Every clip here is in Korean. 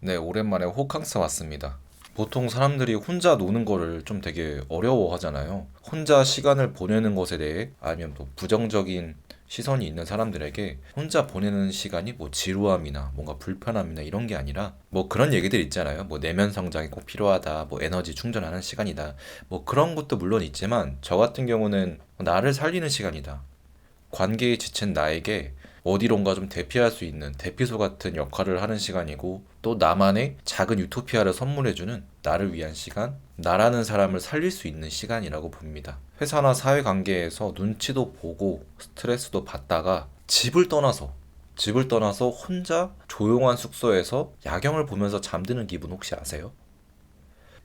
네, 오랜만에 호캉스 왔습니다. 보통 사람들이 혼자 노는 거를 좀 되게 어려워하잖아요. 혼자 시간을 보내는 것에 대해 아니면 또 부정적인 시선이 있는 사람들에게 혼자 보내는 시간이 뭐 지루함이나 뭔가 불편함이나 이런 게 아니라 뭐 그런 얘기들 있잖아요. 뭐 내면 성장이 꼭 필요하다, 뭐 에너지 충전하는 시간이다. 뭐 그런 것도 물론 있지만 저 같은 경우는 나를 살리는 시간이다. 관계에 지친 나에게 어디론가 좀 대피할 수 있는 대피소 같은 역할을 하는 시간이고 또 나만의 작은 유토피아를 선물해주는 나를 위한 시간, 나라는 사람을 살릴 수 있는 시간이라고 봅니다. 회사나 사회관계에서 눈치도 보고 스트레스도 받다가 집을 떠나서 혼자 조용한 숙소에서 야경을 보면서 잠드는 기분 혹시 아세요?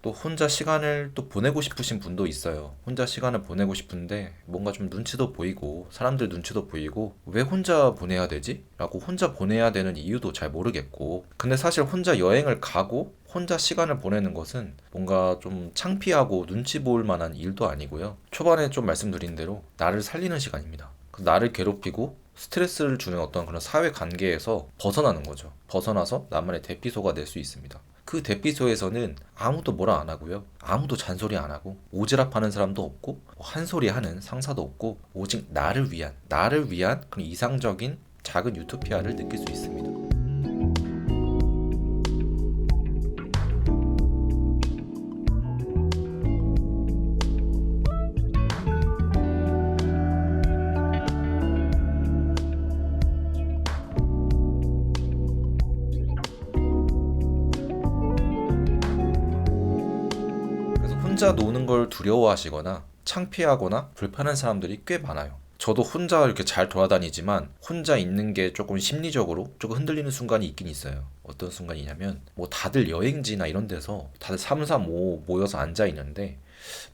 또 혼자 시간을 또 보내고 싶으신 분도 있어요. 혼자 시간을 보내고 싶은데 뭔가 좀 눈치도 보이고 사람들 눈치도 보이고 왜 혼자 보내야 되지? 라고 혼자 보내야 되는 이유도 잘 모르겠고 근데 사실 혼자 여행을 가고 혼자 시간을 보내는 것은 뭔가 좀 창피하고 눈치 보일 만한 일도 아니고요. 초반에 좀 말씀드린 대로 나를 살리는 시간입니다. 나를 괴롭히고 스트레스를 주는 어떤 그런 사회 관계에서 벗어나는 거죠. 벗어나서 나만의 대피소가 될 수 있습니다. 그 대피소에서는 아무도 뭐라 안 하고요. 아무도 잔소리 안 하고 오지랖하는 사람도 없고 한 소리 하는 상사도 없고 오직 나를 위한 그런 이상적인 작은 유토피아를 느낄 수 있습니다. 그래서 혼자 노는 걸 두려워하시거나 창피하거나 불편한 사람들이 꽤 많아요. 저도 혼자 이렇게 잘 돌아다니지만 혼자 있는 게 조금 심리적으로 조금 흔들리는 순간이 있긴 있어요. 어떤 순간이냐면 뭐 다들 여행지나 이런 데서 다들 삼삼오오 모여서 앉아 있는데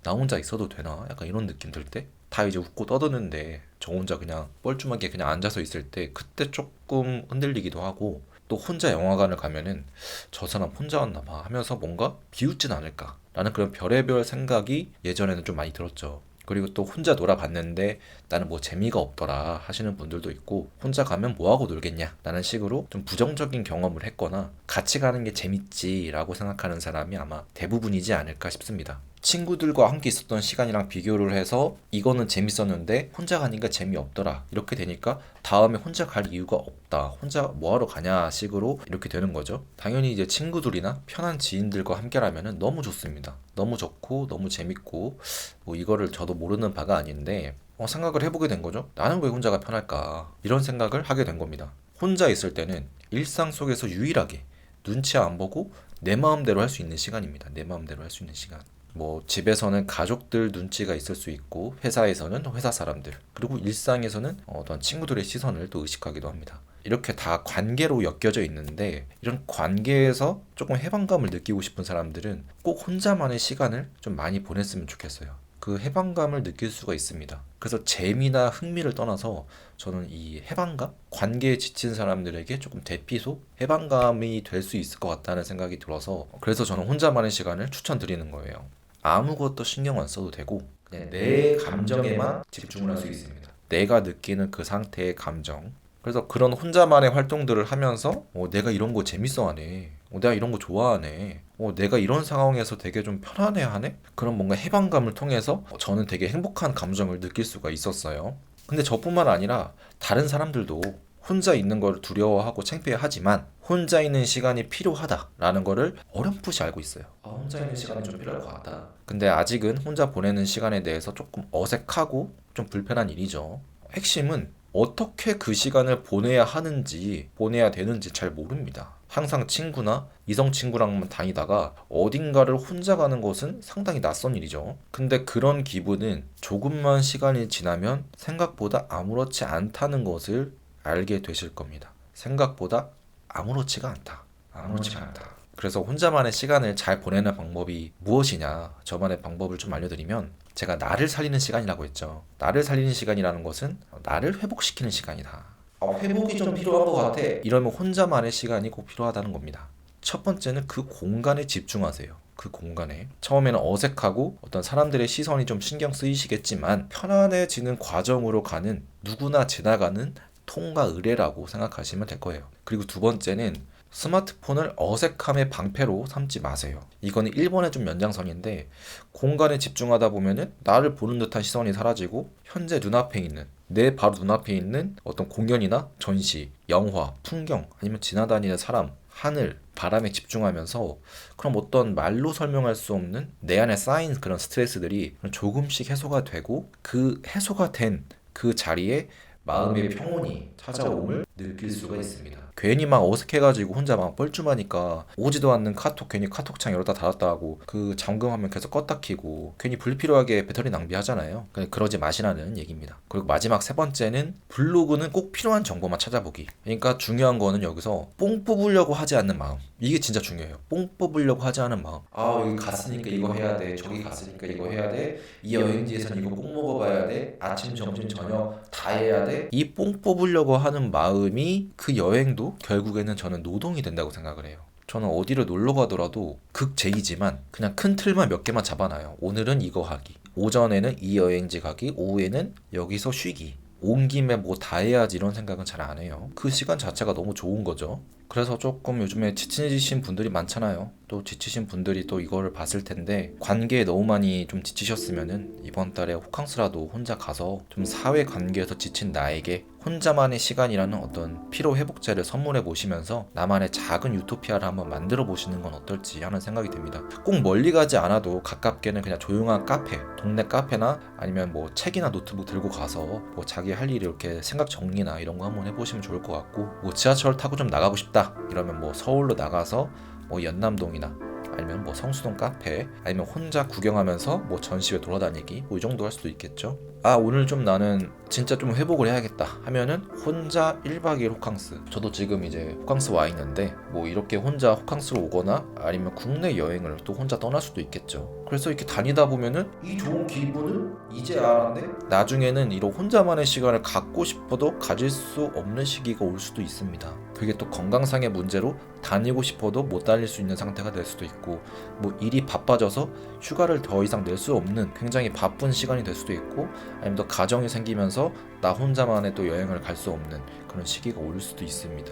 나 혼자 있어도 되나? 약간 이런 느낌 들 때? 다 이제 웃고 떠드는데 저 혼자 그냥 뻘쭘하게 그냥 앉아서 있을 때 그때 조금 흔들리기도 하고 또 혼자 영화관을 가면은 저 사람 혼자 왔나 봐 하면서 뭔가 비웃진 않을까 라는 그런 별의별 생각이 예전에는 좀 많이 들었죠. 그리고 또 혼자 놀아봤는데 나는 뭐 재미가 없더라 하시는 분들도 있고 혼자 가면 뭐하고 놀겠냐 라는 식으로 좀 부정적인 경험을 했거나 같이 가는 게 재밌지 라고 생각하는 사람이 아마 대부분이지 않을까 싶습니다. 친구들과 함께 있었던 시간이랑 비교를 해서 이거는 재밌었는데 혼자 가니까 재미없더라 이렇게 되니까 다음에 혼자 갈 이유가 없다 혼자 뭐하러 가냐 식으로 이렇게 되는 거죠. 당연히 이제 친구들이나 편한 지인들과 함께라면 너무 좋습니다. 너무 좋고 너무 재밌고 뭐 이거를 저도 모르는 바가 아닌데 생각을 해보게 된 거죠. 나는 왜 혼자가 편할까 이런 생각을 하게 된 겁니다. 혼자 있을 때는 일상 속에서 유일하게 눈치 안 보고 내 마음대로 할 수 있는 시간입니다. 내 마음대로 할 수 있는 시간. 뭐 집에서는 가족들 눈치가 있을 수 있고 회사에서는 회사 사람들 그리고 일상에서는 어떤 친구들의 시선을 또 의식하기도 합니다. 이렇게 다 관계로 엮여져 있는데 이런 관계에서 조금 해방감을 느끼고 싶은 사람들은 꼭 혼자만의 시간을 좀 많이 보냈으면 좋겠어요. 그 해방감을 느낄 수가 있습니다. 그래서 재미나 흥미를 떠나서 저는 이 해방감? 관계에 지친 사람들에게 조금 대피소? 해방감이 될 수 있을 것 같다는 생각이 들어서 그래서 저는 혼자만의 시간을 추천드리는 거예요. 아무것도 신경 안 써도 되고 그냥 내 감정에만 집중을 할 수 있습니다. 내가 느끼는 그 상태의 감정. 그래서 그런 혼자만의 활동들을 하면서 내가 이런 거 재밌어하네. 내가 이런 거 좋아하네. 내가 이런 상황에서 되게 좀 편안해하네. 그런 뭔가 해방감을 통해서 저는 되게 행복한 감정을 느낄 수가 있었어요. 근데 저뿐만 아니라 다른 사람들도 혼자 있는 걸 두려워하고 창피해하지만 혼자 있는 시간이 필요하다라는 거를 어렴풋이 알고 있어요. 혼자 있는 시간이 좀 필요할 것 같다. 근데 아직은 혼자 보내는 시간에 대해서 조금 어색하고 좀 불편한 일이죠. 핵심은 어떻게 그 시간을 보내야 하는지, 보내야 되는지 잘 모릅니다. 항상 친구나 이성 친구랑만 다니다가 어딘가를 혼자 가는 것은 상당히 낯선 일이죠. 근데 그런 기분은 조금만 시간이 지나면 생각보다 아무렇지 않다는 것을 알게 되실 겁니다. 생각보다 아무렇지가 않다. 아무렇지가 않다. 그래서 혼자만의 시간을 잘 보내는 방법이 무엇이냐? 저만의 방법을 좀 알려드리면 제가 나를 살리는 시간이라고 했죠. 나를 살리는 시간이라는 것은 나를 회복시키는 시간이다. 회복이 좀 필요한 것 같아. 이러면 혼자만의 시간이 꼭 필요하다는 겁니다. 첫 번째는 그 공간에 집중하세요. 그 공간에. 처음에는 어색하고 어떤 사람들의 시선이 좀 신경 쓰이시겠지만 편안해지는 과정으로 가는 누구나 지나가는 통과 의례라고 생각하시면 될 거예요. 그리고 두 번째는 스마트폰을 어색함의 방패로 삼지 마세요. 이거는 일본의 좀 연장선인데, 공간에 집중하다 보면은 나를 보는 듯한 시선이 사라지고 현재 눈앞에 있는, 내 바로 눈앞에 있는 어떤 공연이나 전시, 영화, 풍경, 아니면 지나다니는 사람, 하늘, 바람에 집중하면서 그럼 어떤 말로 설명할 수 없는 내 안에 쌓인 그런 스트레스들이 조금씩 해소가 되고, 그 해소가 된 그 자리에 마음의 평온이 찾아옴을 느낄 수가 있습니다. 괜히 막 어색해가지고 혼자 막 뻘쭘하니까 오지도 않는 카톡 괜히 카톡창 열었다 닫았다 하고 그 잠금화면 계속 껐다 켜고 괜히 불필요하게 배터리 낭비하잖아요. 그러지 마시라는 얘기입니다. 그리고 마지막 세 번째는 블로그는 꼭 필요한 정보만 찾아보기. 그러니까 중요한 거는 여기서 뽕 뽑으려고 하지 않는 마음. 이게 진짜 중요해요. 뽕 뽑으려고 하지 않은 마음. 아, 여기 갔으니까 이거 해야 돼. 저기 갔으니까 이거 해야 돼. 이 여행지에서는 이거 꼭 먹어봐야 돼. 아침, 점심, 저녁 다 해야 돼. 이 뽕 뽑으려고 하는 마음이 그 여행도 결국에는 저는 노동이 된다고 생각을 해요. 저는 어디를 놀러 가더라도 극제이지만 그냥 큰 틀만 몇 개만 잡아놔요. 오늘은 이거 하기. 오전에는 이 여행지 가기. 오후에는 여기서 쉬기. 온 김에 뭐 다 해야지 이런 생각은 잘 안 해요. 그 시간 자체가 너무 좋은 거죠. 그래서 조금 요즘에 지치신 분들이 많잖아요. 또 지치신 분들이 또 이거를 봤을 텐데 관계에 너무 많이 좀 지치셨으면은 이번 달에 호캉스라도 혼자 가서 좀 사회 관계에서 지친 나에게 혼자만의 시간이라는 어떤 피로 회복제를 선물해 보시면서 나만의 작은 유토피아를 한번 만들어 보시는 건 어떨지 하는 생각이 듭니다. 꼭 멀리 가지 않아도 가깝게는 그냥 조용한 카페, 동네 카페나 아니면 뭐 책이나 노트북 들고 가서 뭐 자기 할 일 이렇게 생각 정리나 이런 거 한번 해보시면 좋을 것 같고, 뭐 지하철 타고 좀 나가고 싶다 이러면 뭐 서울로 나가서 뭐 연남동이나 아니면 뭐 성수동 카페, 아니면 혼자 구경하면서 뭐 전시회 돌아다니기, 뭐 이 정도 할 수도 있겠죠. 아, 오늘 좀 나는 진짜 좀 회복을 해야겠다 하면은 혼자 1박 2일 호캉스. 저도 지금 이제 호캉스 와 있는데 뭐 이렇게 혼자 호캉스로 오거나 아니면 국내 여행을 또 혼자 떠날 수도 있겠죠. 그래서 이렇게 다니다 보면은 이 좋은 기분을 이제 알았네, 나중에는 이런 혼자만의 시간을 갖고 싶어도 가질 수 없는 시기가 올 수도 있습니다. 그게 또 건강상의 문제로 다니고 싶어도 못 다닐 수 있는 상태가 될 수도 있고, 뭐 일이 바빠져서 휴가를 더 이상 낼 수 없는 굉장히 바쁜 시간이 될 수도 있고, 아니면 또 가정이 생기면서 나 혼자만의 또 여행을 갈 수 없는 그런 시기가 올 수도 있습니다.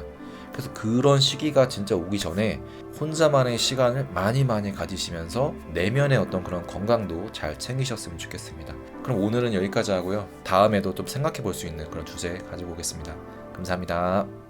그래서 그런 시기가 진짜 오기 전에 혼자만의 시간을 많이 가지시면서 내면의 어떤 그런 건강도 잘 챙기셨으면 좋겠습니다. 그럼 오늘은 여기까지 하고요. 다음에도 좀 생각해 볼 수 있는 그런 주제 가지고 오겠습니다. 감사합니다.